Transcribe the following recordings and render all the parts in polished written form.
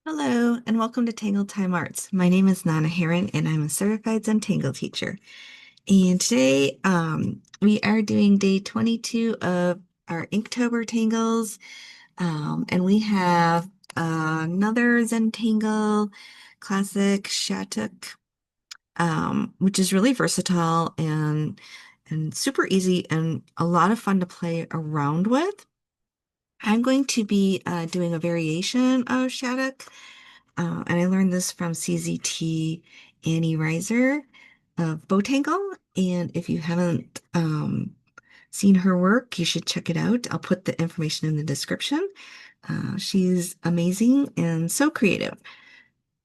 Hello, and welcome to Tangle Time Arts. My name is Nana Heron, and I'm a certified Zentangle teacher. And today, we are doing day 22 of our Inktober Tangles, and we have another Zentangle classic Shattuck, which is really versatile and super easy and a lot of fun to play around with. I'm going to be doing a variation of Shattuck. And I learned this from CZT Annie Reiser of Botangle. And if you haven't seen her work, you should check it out. I'll put the information in the description. She's amazing and so creative.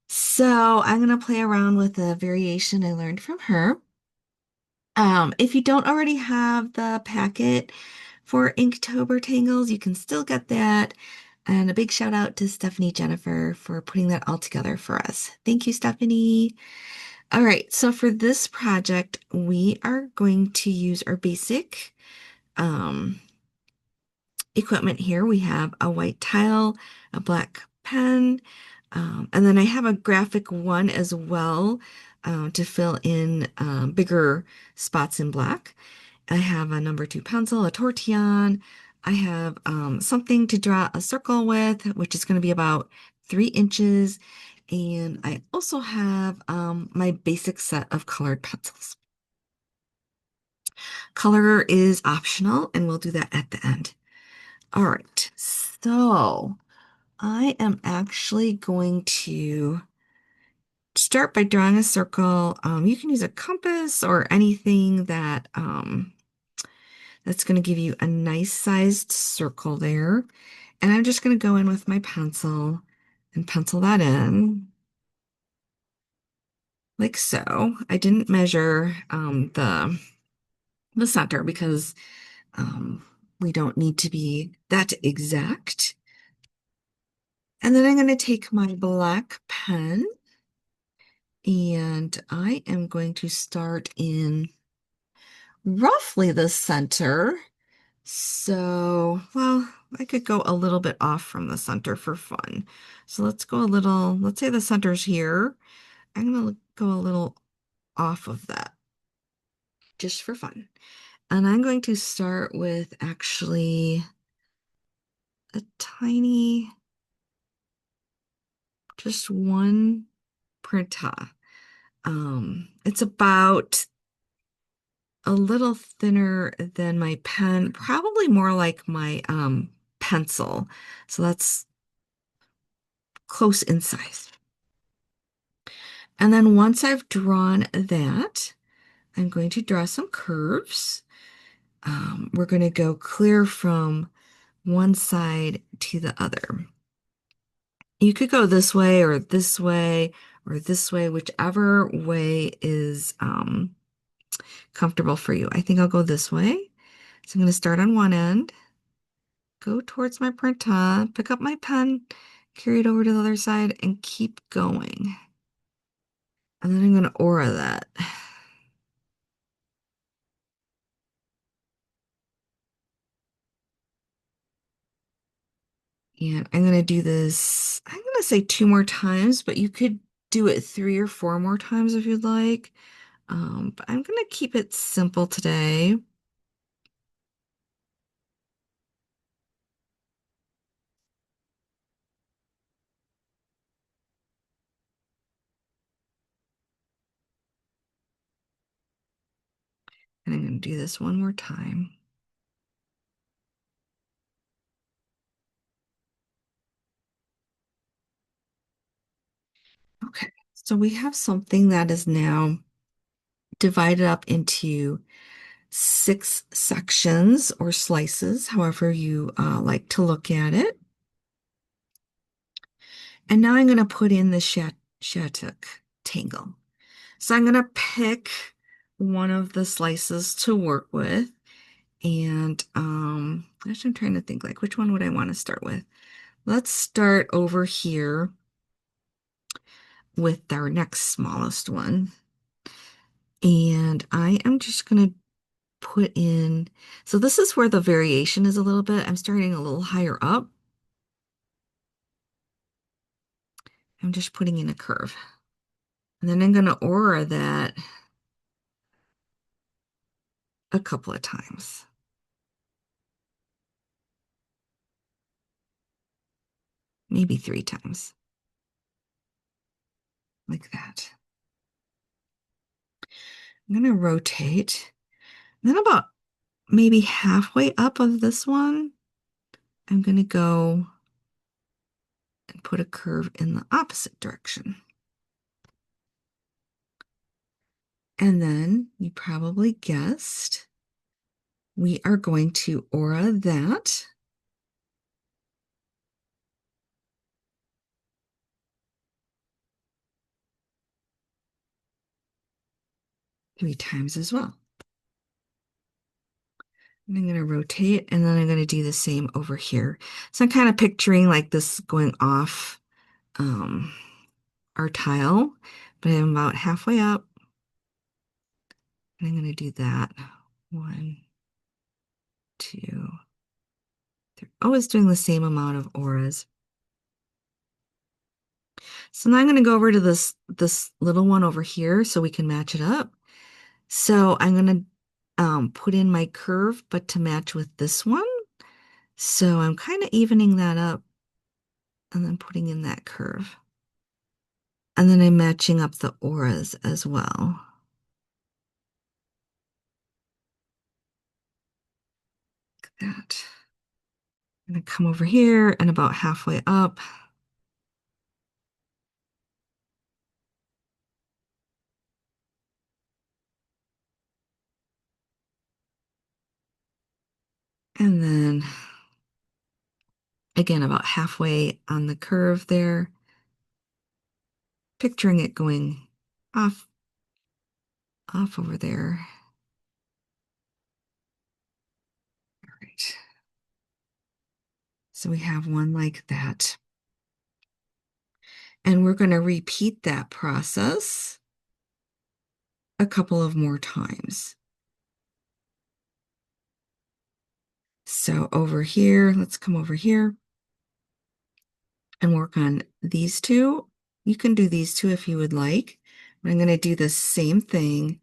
So I'm going to play around with a variation I learned from her. If you don't already have the packet for Inktober Tangles, you can still get that. And a big shout out to Stephanie Jennifer for putting that all together for us. Thank you, Stephanie. All right, so for this project, we are going to use our basic um, equipment here. We have a white tile, a black pen, and then I have a graphic one as well to fill in bigger spots in black. I have a number two pencil, a tortillon. I have something to draw a circle with, which is going to be about 3 inches. And I also have my basic set of colored pencils. Color is optional, and we'll do that at the end. All right, so I am actually going to start by drawing a circle. You can use a compass or anything that's going to give you a nice sized circle there. And I'm just going to go in with my pencil and pencil that in like so. I didn't measure the center because um, we don't need to be that exact. And then I'm going to take my black pen and I am going to start in roughly the center. So, well, I could go a little bit off from the center for fun. So let's go a little, let's say the center's here. I'm going to go a little off of that just for fun. And I'm going to start with actually a tiny, just one printa. It's about a little thinner than my pen, probably more like my pencil. So that's close in size. And then once I've drawn that, I'm going to draw some curves. We're going to go clear from one side to the other. You could go this way or this way or this way, whichever way is comfortable for you. I think I'll go this way. So I'm going to start on one end, go towards my printer, pick up my pen, carry it over to the other side, and keep going. And then I'm going to aura that. And I'm going to do this, I'm going to say 2 more times, but you could do it 3 or 4 more times if you'd like. But I'm going to keep it simple today. And I'm going to do this one more time. Okay, so we have something that is now divided up into 6 sections or slices, however you like to look at it. And now I'm going to put in the Shattuck tangle. So I'm going to pick one of the slices to work with. And actually I'm trying to think like which one would I want to start with? Let's start over here with our next smallest one. And I am just going to put in, so this is where the variation is a little bit. I'm starting a little higher up. I'm just putting in a curve. And then I'm going to aura that a couple of times. Maybe 3 times. Like that. I'm going to rotate. And then about maybe halfway up of this one, I'm going to go and put a curve in the opposite direction. And then you probably guessed, we are going to aura that 3 times as well. And I'm going to rotate, and then I'm going to do the same over here. So I'm kind of picturing like this going off our tile, but I'm about halfway up. And I'm going to do that. 1, 2, 3. Always doing the same amount of auras. So now I'm going to go over to this little one over here so we can match it up. So I'm going to put in my curve, but to match with this one. So I'm kind of evening that up and then putting in that curve. And then I'm matching up the auras as well. Like that. I'm going to come over here and about halfway up. And then again, about halfway on the curve there, picturing it going off over there. All right. So we have one like that. And we're going to repeat that process a couple of more times. So over here, let's come over here and work on these two. You can do these two if you would like. But I'm going to do the same thing,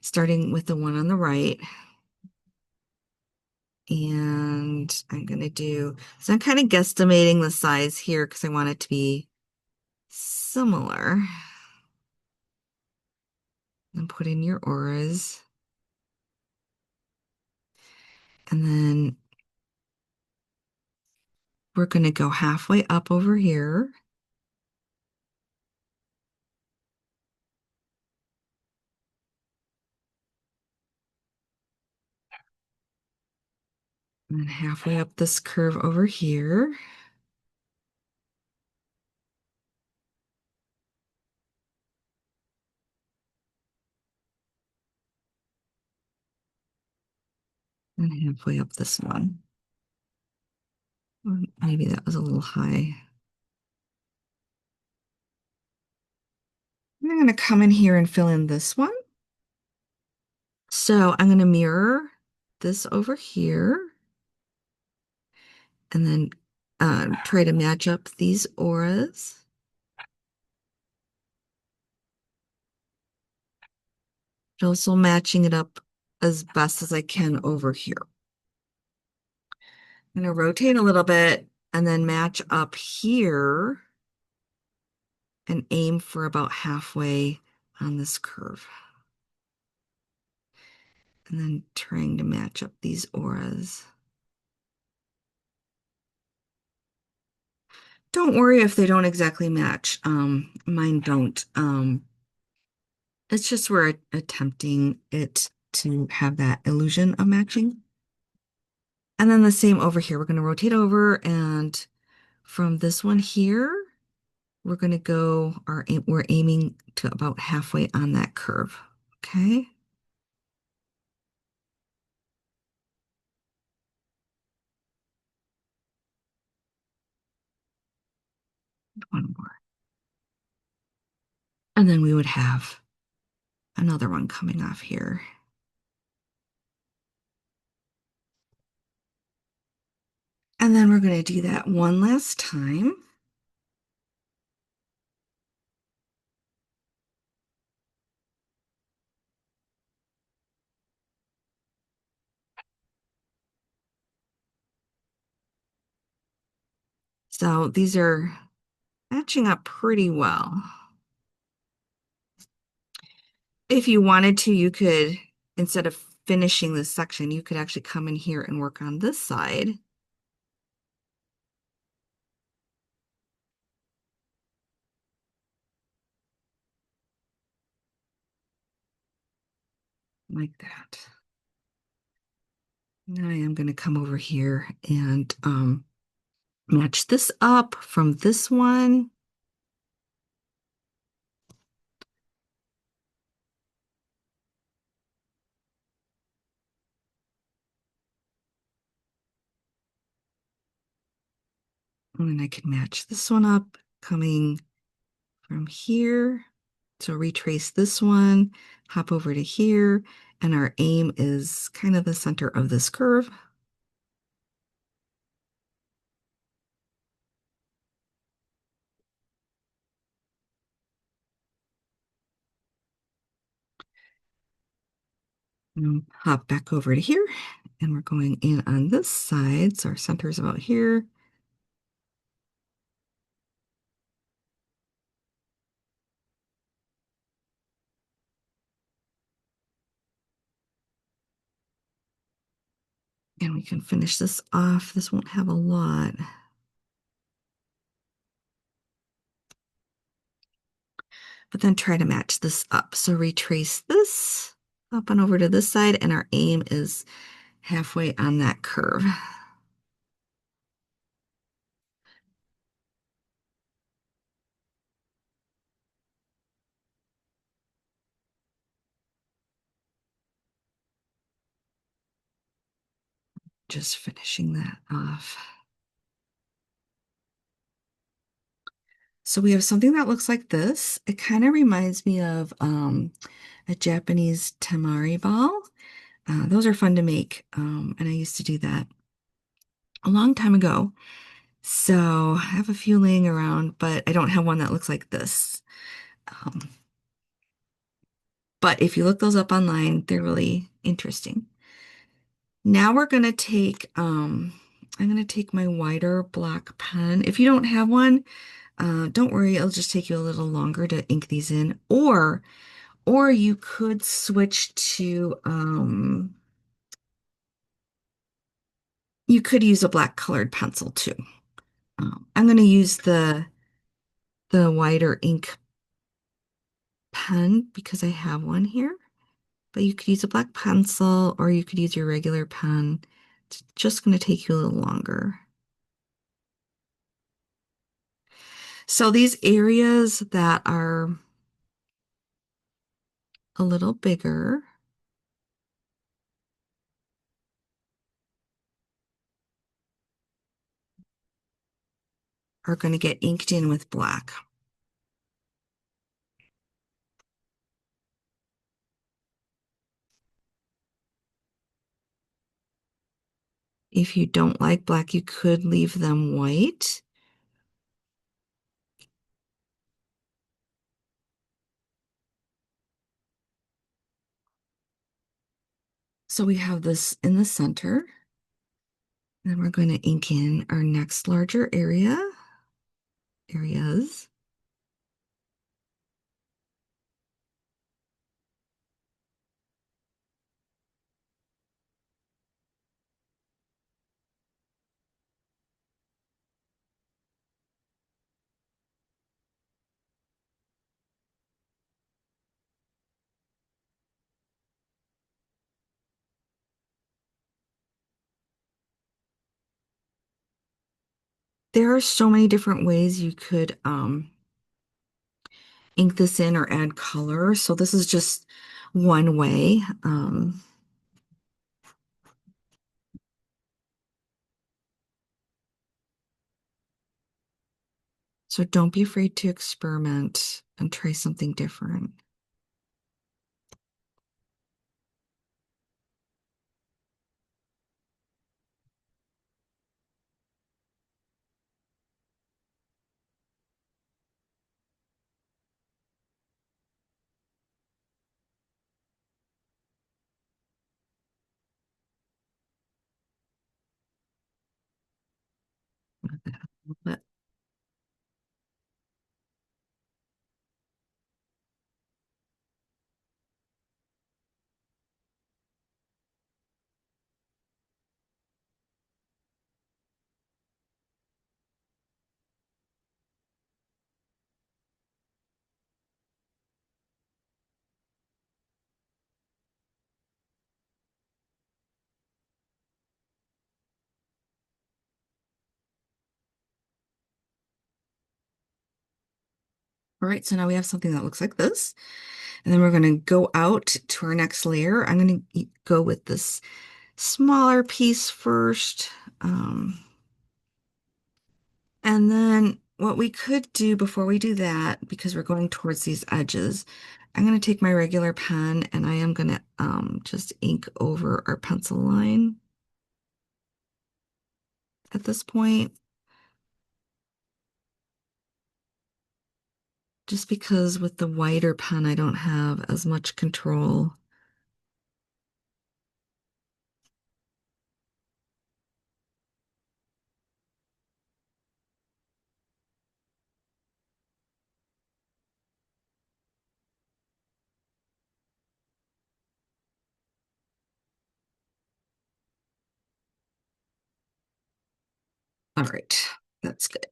starting with the one on the right. And I'm going to do, so I'm kind of guesstimating the size here because I want it to be similar. And put in your auras. And then we're going to go halfway up over here. And then halfway up this curve over here. And halfway up this one. Or maybe that was a little high. And I'm going to come in here and fill in this one. So I'm going to mirror this over here. And then try to match up these auras. Also matching it up as best as I can over here. I'm going to rotate a little bit and then match up here and aim for about halfway on this curve. And then trying to match up these auras. Don't worry if they don't exactly match. Mine don't. It's just we're attempting it to have that illusion of matching. And then the same over here. We're going to rotate over, and from this one here, we're going to go, we're aiming to about halfway on that curve. Okay. One more. And then we would have another one coming off here. And then we're going to do that one last time. So these are matching up pretty well. If you wanted to, you could, instead of finishing this section, you could actually come in here and work on this side. Like that. Now I am going to come over here and match this up from this one. And then I can match this one up coming from here. So retrace this one, hop over to here, and our aim is kind of the center of this curve. And hop back over to here, and we're going in on this side. So our center is about here. And we can finish this off. This won't have a lot. But then try to match this up. So retrace this up and over to this side, and our aim is halfway on that curve. Just finishing that off. So we have something that looks like this. It kind of reminds me of a Japanese temari ball. Those are fun to make, and I used to do that a long time ago. So I have a few laying around, but I don't have one that looks like this. Um, but if you look those up online, they're really interesting. Now we're going to take, I'm going to take my wider black pen. If you don't have one, don't worry, it'll just take you a little longer to ink these in. Or you could switch to, you could use a black colored pencil too. I'm going to use the wider ink pen because I have one here. But you could use a black pencil or you could use your regular pen. It's just going to take you a little longer. So these areas that are a little bigger are going to get inked in with black. If you don't like black, you could leave them white. So we have this in the center. Then we're going to ink in our next larger areas. There are so many different ways you could ink this in or add color. So this is just one way. So don't be afraid to experiment and try something different. All right, so now we have something that looks like this. And then we're going to go out to our next layer. I'm going to go with this smaller piece first. And then what we could do before we do that, because we're going towards these edges, I'm going to take my regular pen and I am going to just ink over our pencil line at this point, just because with the wider pen, I don't have as much control. All right, that's good.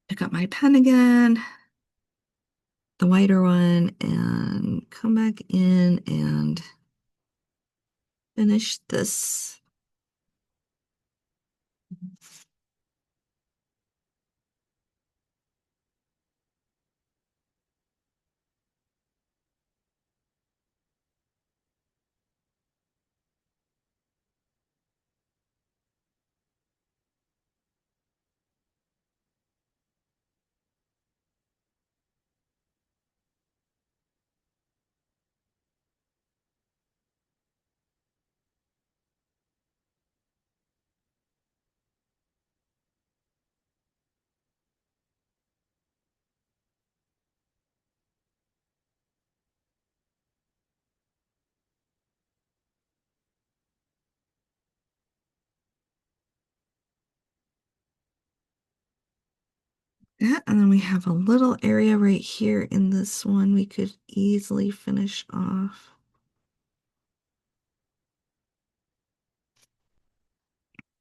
Pick up my pen again, the wider one, and come back in and finish this. Yeah, and then we have a little area right here in this one we could easily finish off.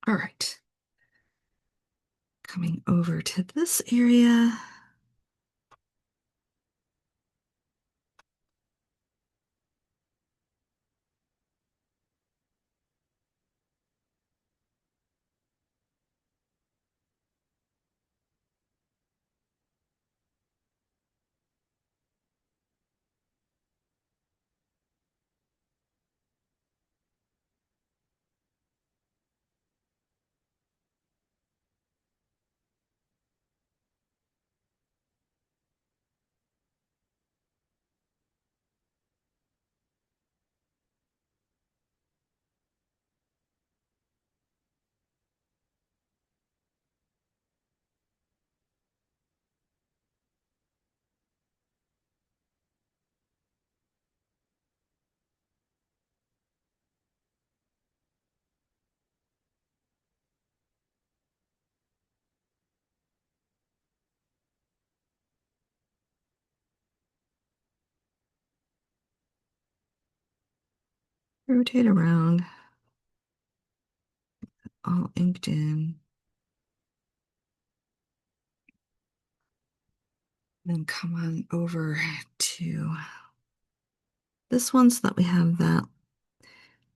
All right. Coming over to this area. Rotate around, all inked in. Then come on over to this one so that we have that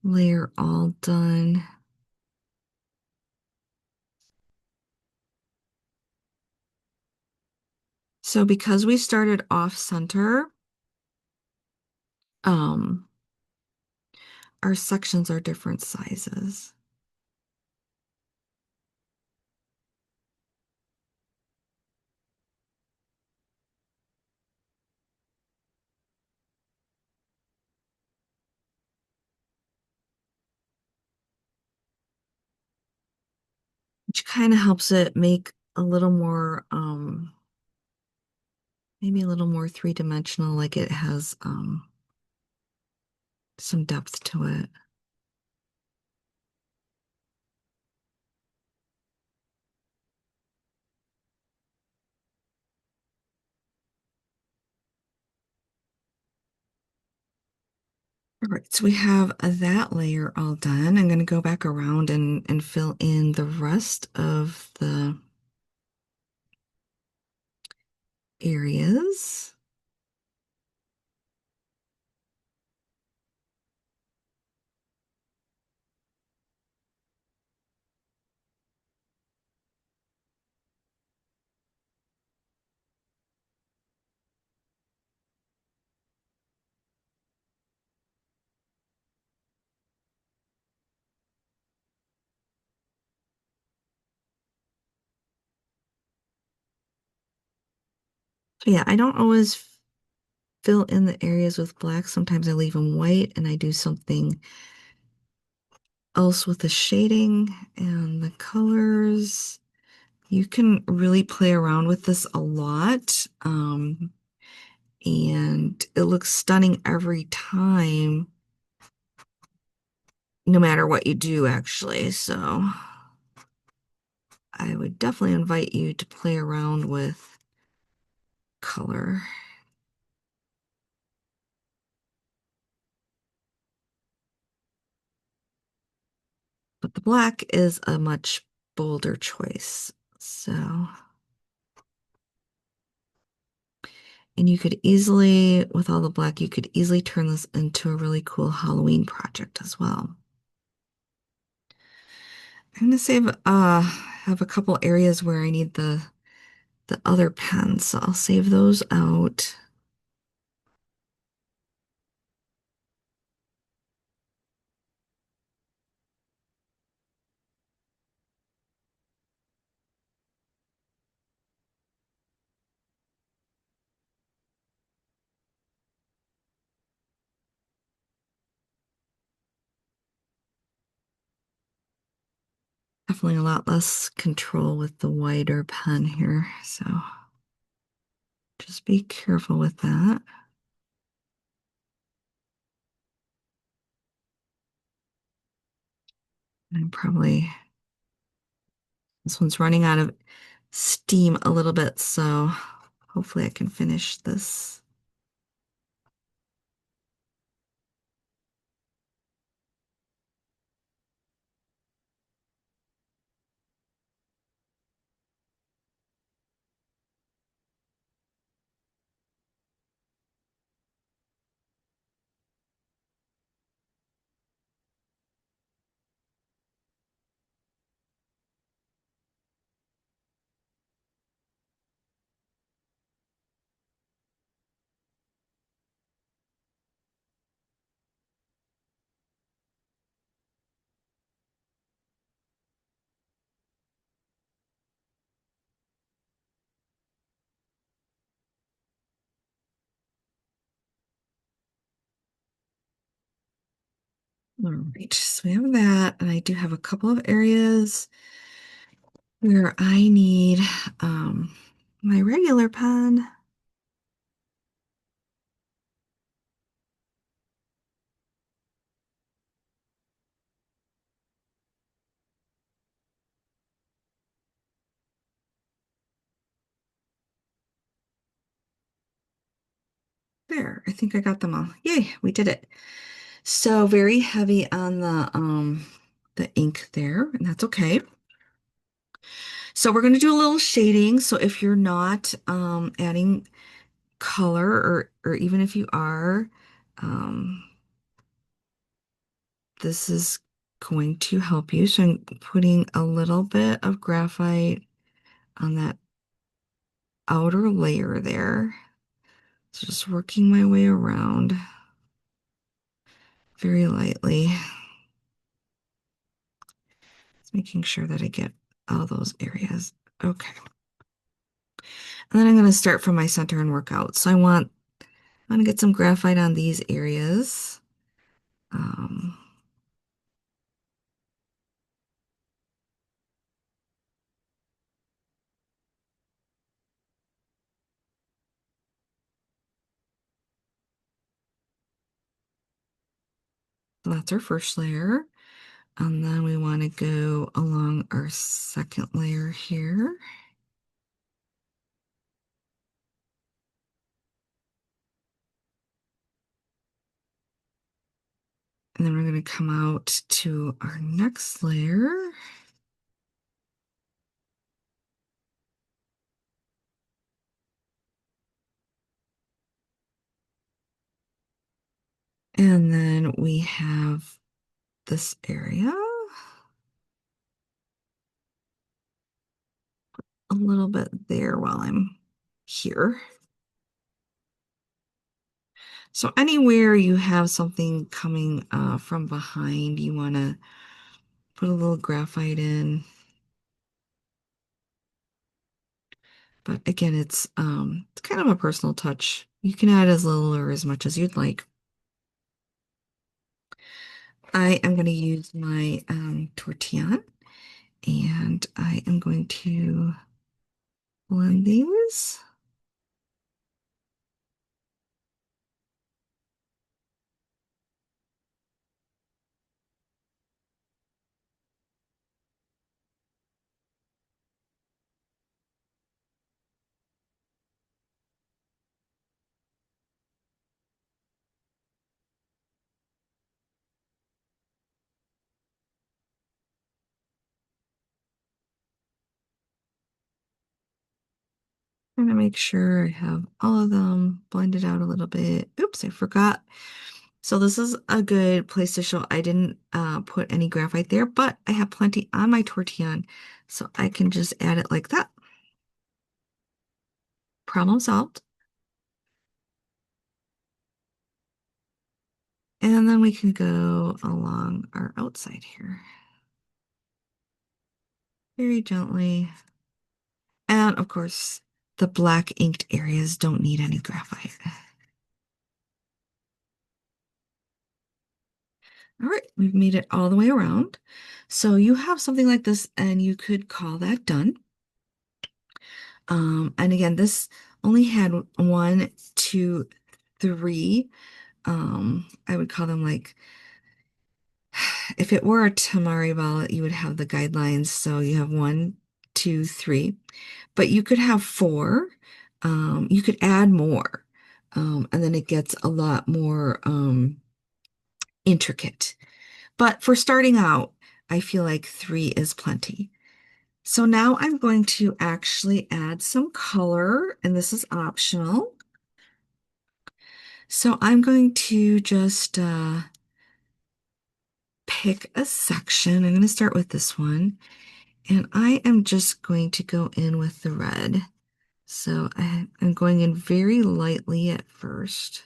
layer all done. So because we started off center, um, our sections are different sizes. Which kind of helps it make a little more, maybe a little more three-dimensional, like it has some depth to it. All right, so we have that layer all done. I'm going to go back around and fill in the rest of the areas. So yeah, I don't always fill in the areas with black. Sometimes I leave them white and I do something else with the shading and the colors. You can really play around with this a lot. And it looks stunning every time, no matter what you do, actually. So I would definitely invite you to play around with color. But the black is a much bolder choice. So, and you could easily, with all the black, you could easily turn this into a really cool Halloween project as well. I'm gonna have a couple areas where I need the other pens, so I'll save those out. Definitely a lot less control with the wider pen here, so just be careful with that. And probably this one's running out of steam a little bit, so hopefully I can finish this. All right, so we have that, and I do have a couple of areas where I need my regular pen. There, I think I got them all. Yay, we did it. So very heavy on the ink there, and that's okay. So we're going to do a little shading. So if you're not adding color, or even if you are, um, this is going to help you. So I'm putting a little bit of graphite on that outer layer there. So just working my way around very lightly. Just making sure that I get all those areas. Okay. And then I'm going to start from my center and work out. So I want to get some graphite on these areas. Um, so that's our first layer. And then we want to go along our second layer here. And then we're going to come out to our next layer. And then we have this area. A little bit there while I'm here. So anywhere you have something coming from behind, you want to put a little graphite in. But again, it's kind of a personal touch. You can add as little or as much as you'd like. I am going to use my tortillon and I am going to blend these. I'm gonna make sure I have all of them blended out a little bit. Oops, I forgot. So this is a good place to show I didn't put any graphite there, but I have plenty on my tortillon, so I can just add it like that. Problem solved. And then we can go along our outside here very gently. And of course, the black inked areas don't need any graphite. All right, we've made it all the way around. So you have something like this and you could call that done. And again, this only had one, two, three. I would call them like, if it were a temari ball, you would have the guidelines. So you have one, two, three, but you could have four. You could add more. And then it gets a lot more intricate. But for starting out, I feel like three is plenty. So now I'm going to actually add some color, and this is optional. So I'm going to just pick a section. I'm going to start with this one, and I am just going to go in with the red. So I'm going in very lightly at first.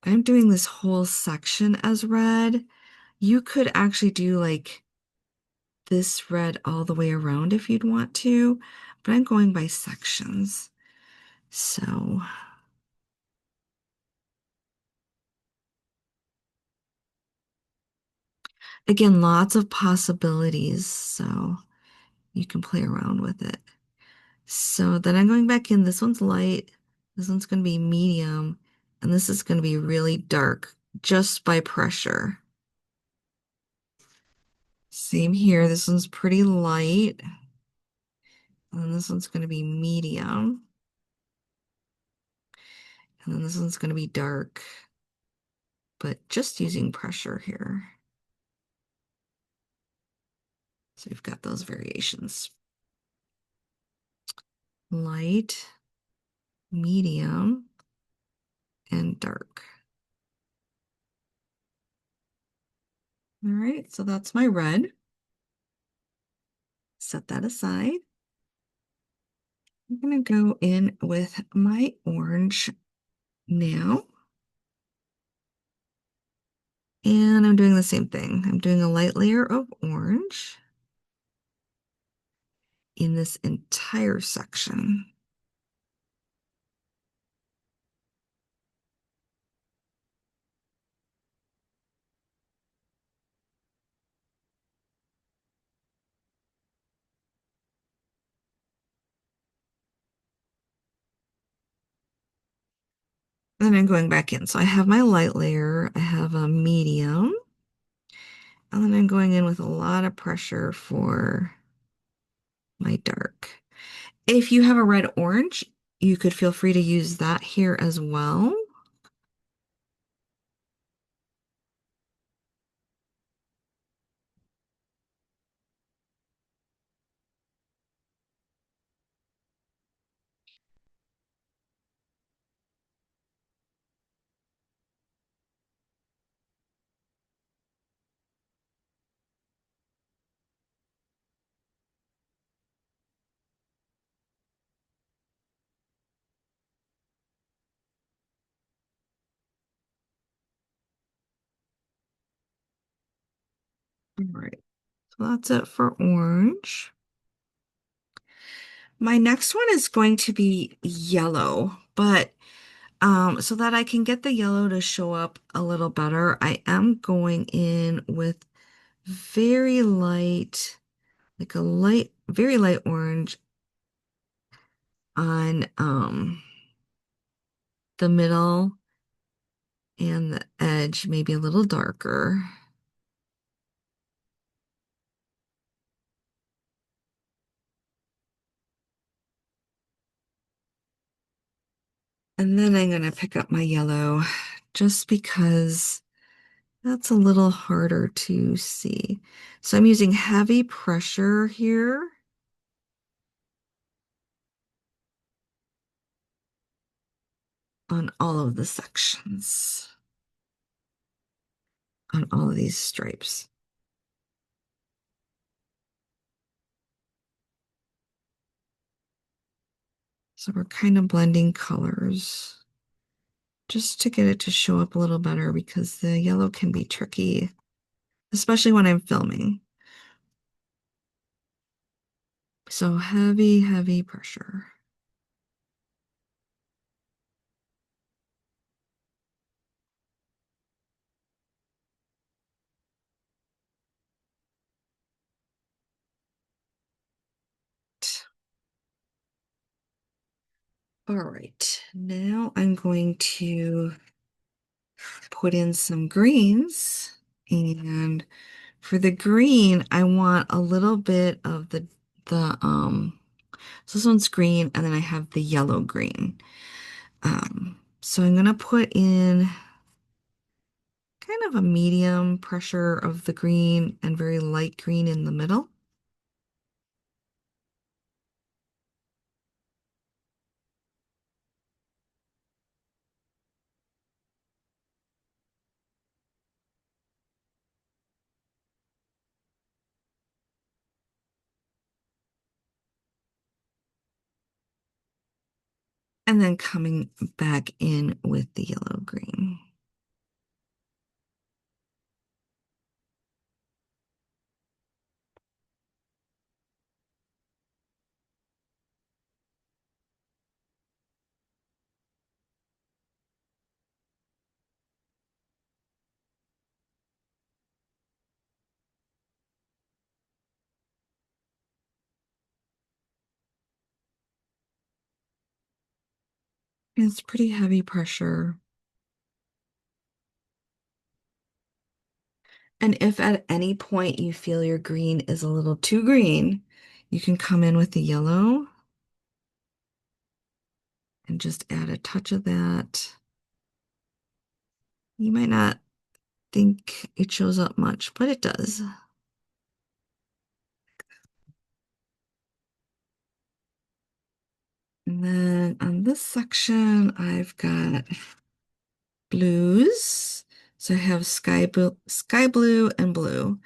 I'm doing this whole section as red. You could actually do like this red all the way around if you'd want to, but I'm going by sections. So again, lots of possibilities, so you can play around with it. So then I'm going back in. This one's light, this one's going to be medium, and this is going to be really dark just by pressure. Same here. This one's pretty light, and this one's going to be medium, and then this one's going to be dark, but just using pressure here. So we've got those variations. Light, medium, and dark. All right, so that's my red. Set that aside. I'm going to go in with my orange now. And I'm doing the same thing. I'm doing a light layer of orange in this entire section. Then I'm going back in. So I have my light layer, I have a medium, and then I'm going in with a lot of pressure for my dark. If you have a red orange, you could feel free to use that here as well. All right. So that's it for orange. My next one is going to be yellow, but so that I can get the yellow to show up a little better, I am going in with very light, like a light, very light orange on the middle and the edge, maybe a little darker. And then I'm going to pick up my yellow just because that's a little harder to see. So I'm using heavy pressure here on all of the sections, on all of these stripes. So we're kind of blending colors just to get it to show up a little better because the yellow can be tricky, especially when I'm filming. So heavy, heavy pressure. All right, now I'm going to put in some greens. And for the green, I want a little bit of the so this one's green, and then I have the yellow green. So I'm gonna put in kind of a medium pressure of the green and very light green in the middle. And then coming back in with the yellow green. It's pretty heavy pressure. And if at any point you feel your green is a little too green, you can come in with the yellow and just add a touch of that. You might not think it shows up much, but it does. And then on this section, I've got blues. So I have sky blue and blue.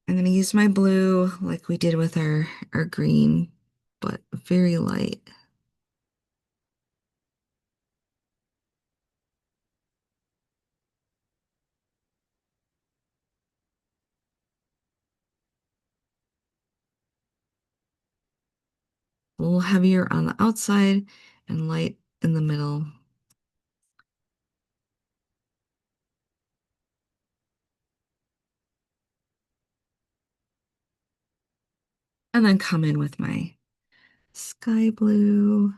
I'm going to use my blue like we did with our green, but very light. A little heavier on the outside and light in the middle. And then come in with my sky blue.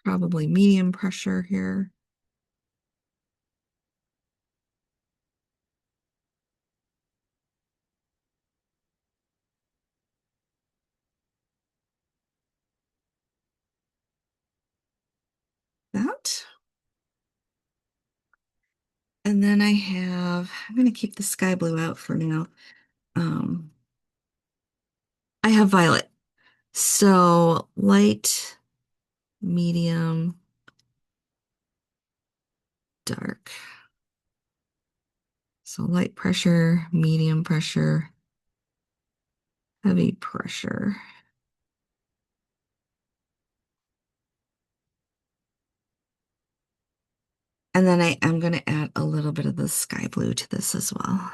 Probably medium pressure here. That. And then I'm going to keep the sky blue out for now. Um, I have violet. So light, medium, dark. So light pressure, medium pressure, heavy pressure. And then I am going to add a little bit of the sky blue to this as well.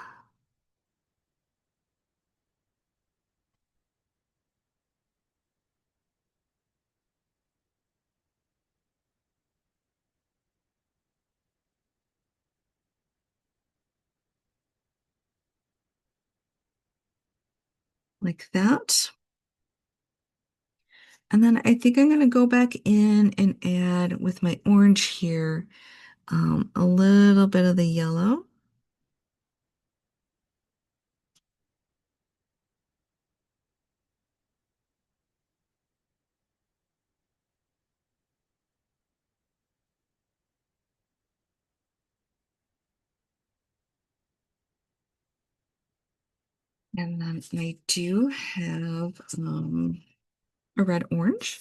Like that. And then I think I'm going to go back in and add with my orange here a little bit of the yellow. And then I do have a red orange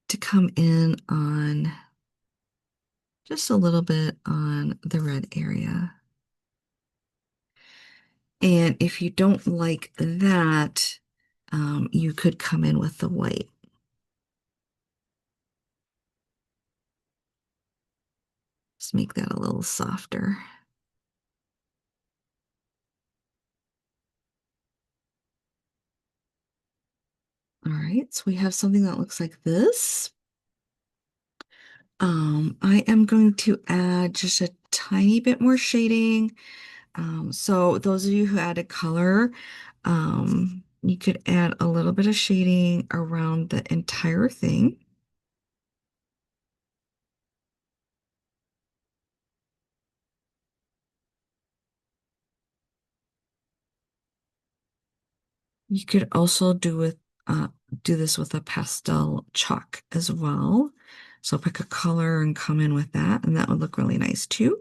to come in on just a little bit on the red area. And if you don't like that, you could come in with the white. Just make that a little softer. All right, so we have something that looks like this. I am going to add just a tiny bit more shading. So those of you who added color, you could add a little bit of shading around the entire thing. You could also do this with a pastel chalk as well. So pick a color and come in with that, and that would look really nice too.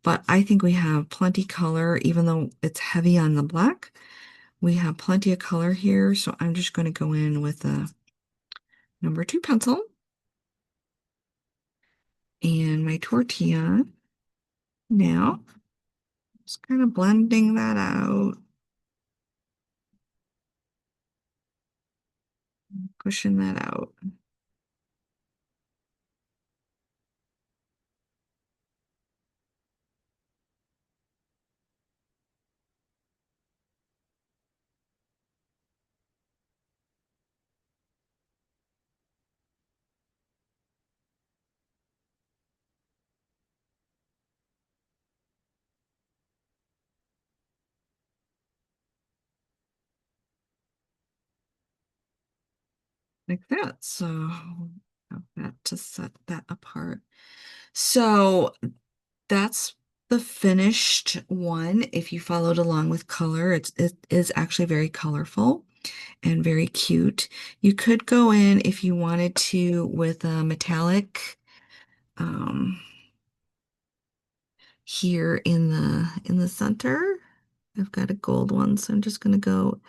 But I think we have plenty color, even though it's heavy on the black. We have plenty of color here, so I'm just going to go in with a number 2 pencil and my tortillon. Now, just kind of blending that out, pushing that out. Like that. So have that to set that apart. So that's the finished one. If you followed along with color, it is actually very colorful and very cute. You could go in if you wanted to with a metallic um, here in the center. I've got a gold one, so I'm just going to go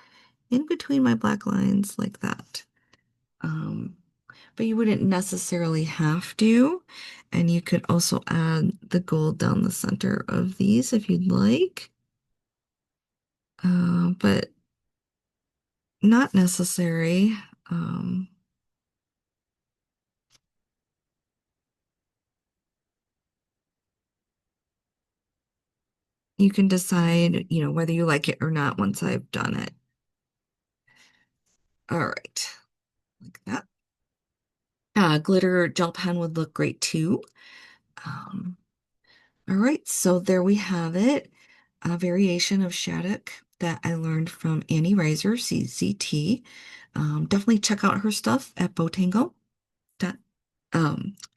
in between my black lines like that. Um, but you wouldn't necessarily have to. And you could also add the gold down the center of these if you'd like. But not necessary. Um, you can decide, whether you like it or not once I've done it. All right, like that. Glitter gel pen would look great too. Um, all right, so there we have it. A variation of Shattuck that I learned from Annie Reiser, CCT. Definitely check out her stuff at Botangle. That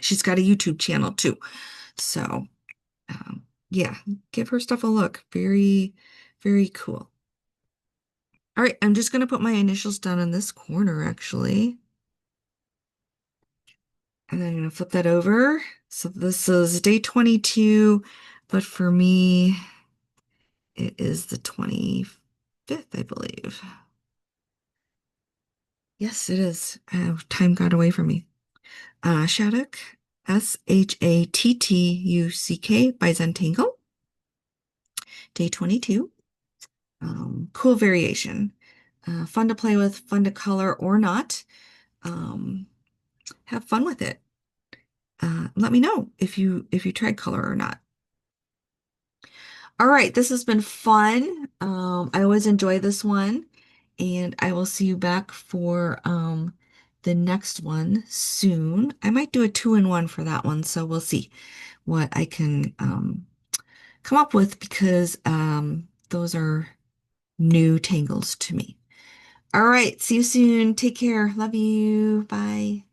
she's got a YouTube channel too. So yeah, give her stuff a look. Very, very cool. All right, I'm just gonna put my initials down in this corner actually. And then I'm gonna flip that over. So this is day 22, but for me, it is the 25th, I believe. Yes, it is. Time got away from me. Shattuck, Shattuck by Zentangle, day 22. Cool variation. Fun to play with, fun to color or not. Um, have fun with it. Let me know if you tried color or not. All right, this has been fun. I always enjoy this one, and I will see you back for the next one soon. I might do a two-in-one for that one, so we'll see what I can come up with because those are new tangles to me. All right, see you soon. Take care. Love you. Bye.